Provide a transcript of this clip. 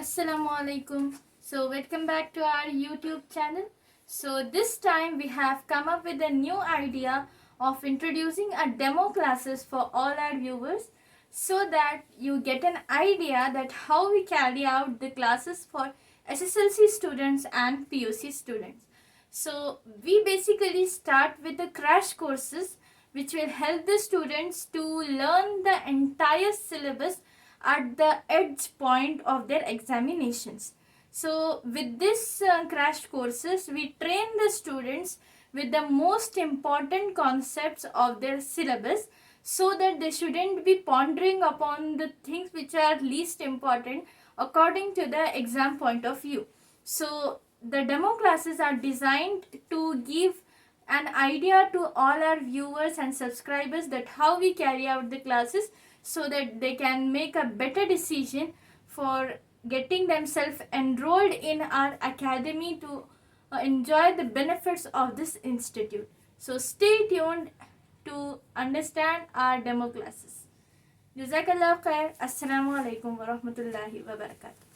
Assalamu alaikum. So welcome back to our YouTube channel. So this time we have come up with a new idea of introducing a demo classes for all our viewers so that you get an idea that how we carry out the classes for SSLC students and PUC students. So we basically start with the crash courses which will help the students to learn the entire syllabus at the edge point of their examinations. So with this crash courses, we train the students with the most important concepts of their syllabus so that they shouldn't be pondering upon the things which are least important according to the exam point of view. So the demo classes are designed to give an idea to all our viewers and subscribers that how we carry out the classes so that they can make a better decision for getting themselves enrolled in our academy to enjoy the benefits of this institute. So stay tuned to understand our demo classes. Jazakallah khair. Assalamu alaikum wa rahmatullahi wa barakatuh.